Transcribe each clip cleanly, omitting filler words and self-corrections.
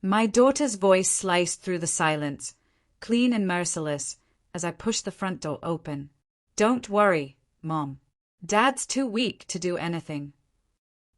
My daughter's voice sliced through the silence, clean and merciless, as I pushed the front door open. Don't worry, Mom. Dad's too weak to do anything.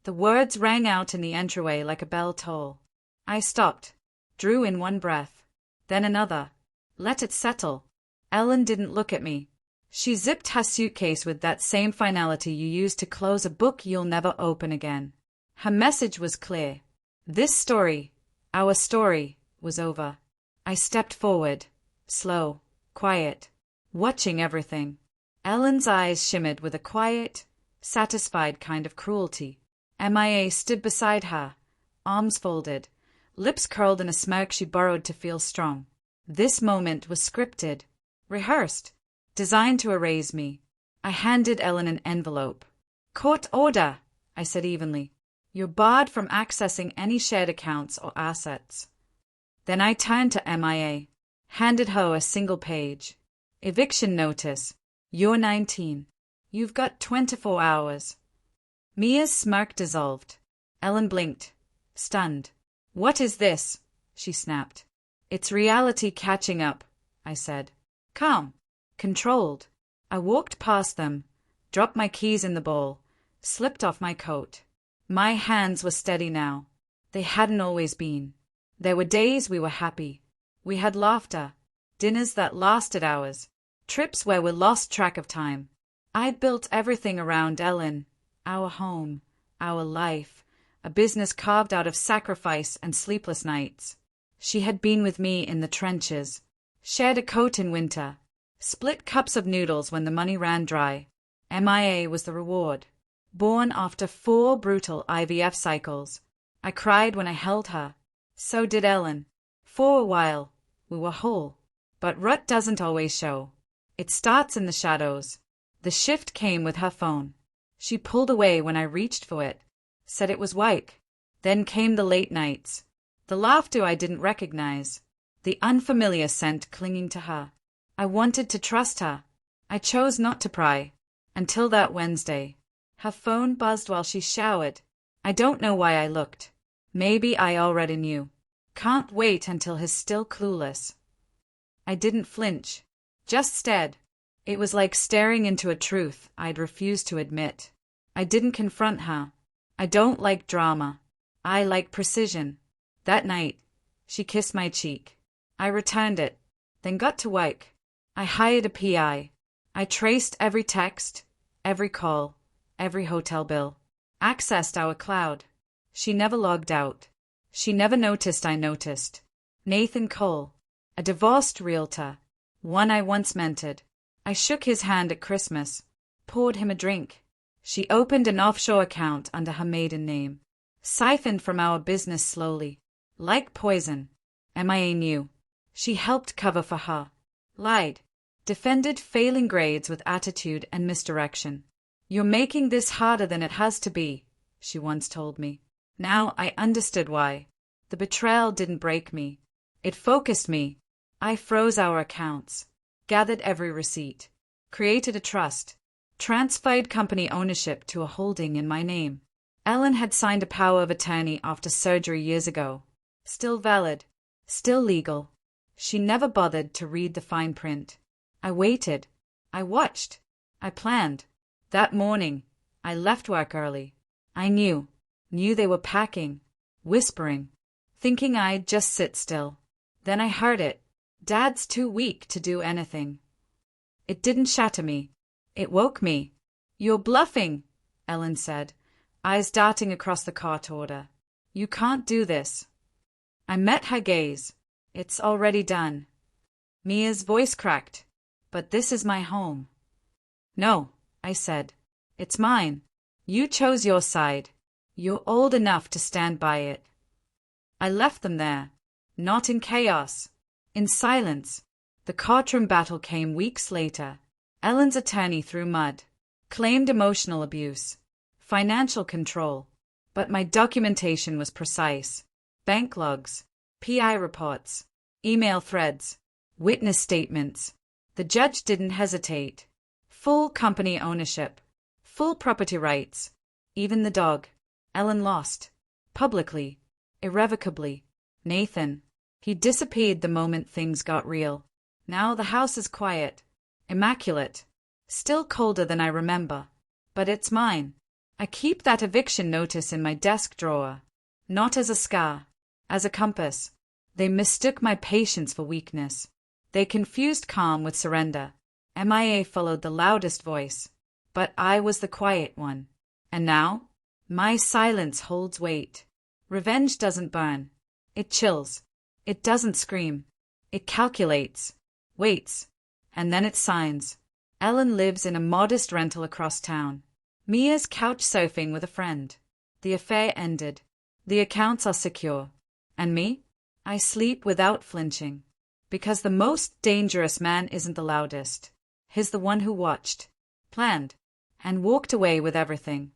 The words rang out in the entryway like a bell toll. I stopped, drew in one breath, then another. Let it settle. Ellen didn't look at me. She zipped her suitcase with that same finality you use to close a book you'll never open again. Her message was clear. This story, our story, was over. I stepped forward, slow, quiet, watching everything. Ellen's eyes shimmered with a quiet, satisfied kind of cruelty. MIA stood beside her, arms folded, lips curled in a smirk she borrowed to feel strong. This moment was scripted, rehearsed, designed to erase me. I handed Ellen an envelope. Court order, I said evenly. You're barred from accessing any shared accounts or assets. Then I turned to MIA, handed her a single page. Eviction notice. You're 19. You've got 24 hours. Mia's smirk dissolved. Ellen blinked, stunned. What is this? She snapped. It's reality catching up, I said. Calm. Controlled. I walked past them, dropped my keys in the bowl, slipped off my coat. My hands were steady now. They hadn't always been. There were days we were happy. We had laughter, dinners that lasted hours, trips where we lost track of time. I'd built everything around Ellen, our home, our life, a business carved out of sacrifice and sleepless nights. She had been with me in the trenches, shared a coat in winter, split cups of noodles when the money ran dry. MIA was the reward. Born after 4 brutal IVF cycles. I cried when I held her. So did Ellen. For a while, we were whole. But rut doesn't always show. It starts in the shadows. The shift came with her phone. She pulled away when I reached for it, said it was Wyke. Then came the late nights. The laughter I didn't recognize. The unfamiliar scent clinging to her. I wanted to trust her. I chose not to pry. Until that Wednesday. Her phone buzzed while she showered. I don't know why I looked. Maybe I already knew. Can't wait until he's still clueless. I didn't flinch. Just stared. It was like staring into a truth I'd refused to admit. I didn't confront her. I don't like drama. I like precision. That night, she kissed my cheek. I returned it, then got to Wyke. I hired a PI. I traced every text, every call, every hotel bill. Accessed our cloud. She never logged out. She never noticed I noticed. Nathan Cole, a divorced realtor, one I once mentored. I shook his hand at Christmas, poured him a drink. She opened an offshore account under her maiden name, siphoned from our business slowly, like poison. MIA knew. She helped cover for her, lied, defended failing grades with attitude and misdirection. You're making this harder than it has to be, she once told me. Now I understood why. The betrayal didn't break me. It focused me. I froze our accounts, gathered every receipt, created a trust, transferred company ownership to a holding in my name. Ellen had signed a power of attorney after surgery years ago. Still valid, still legal. She never bothered to read the fine print. I waited. I watched. I planned. That morning, I left work early. I knew they were packing, whispering, thinking I'd just sit still. Then I heard it. Dad's too weak to do anything. It didn't shatter me. It woke me. You're bluffing, Ellen said, eyes darting across the court order. You can't do this. I met her gaze. It's already done. Mia's voice cracked. But this is my home. No, I said. It's mine. You chose your side. You're old enough to stand by it. I left them there. Not in chaos. In silence. The courtroom battle came weeks later. Ellen's attorney threw mud. Claimed emotional abuse. Financial control. But my documentation was precise. Bank logs. PI reports. Email threads. Witness statements. The judge didn't hesitate. Full company ownership. Full property rights. Even the dog. Ellen lost. Publicly. Irrevocably. Nathan. He disappeared the moment things got real. Now the house is quiet. Immaculate. Still colder than I remember. But it's mine. I keep that eviction notice in my desk drawer. Not as a scar. As a compass. They mistook my patience for weakness. They confused calm with surrender. MIA followed the loudest voice. But I was the quiet one. And now? My silence holds weight. Revenge doesn't burn. It chills. It doesn't scream. It calculates. Waits. And then it signs. Ellen lives in a modest rental across town. Mia's couch surfing with a friend. The affair ended. The accounts are secure. And me? I sleep without flinching. Because the most dangerous man isn't the loudest. He's the one who watched, planned, and walked away with everything.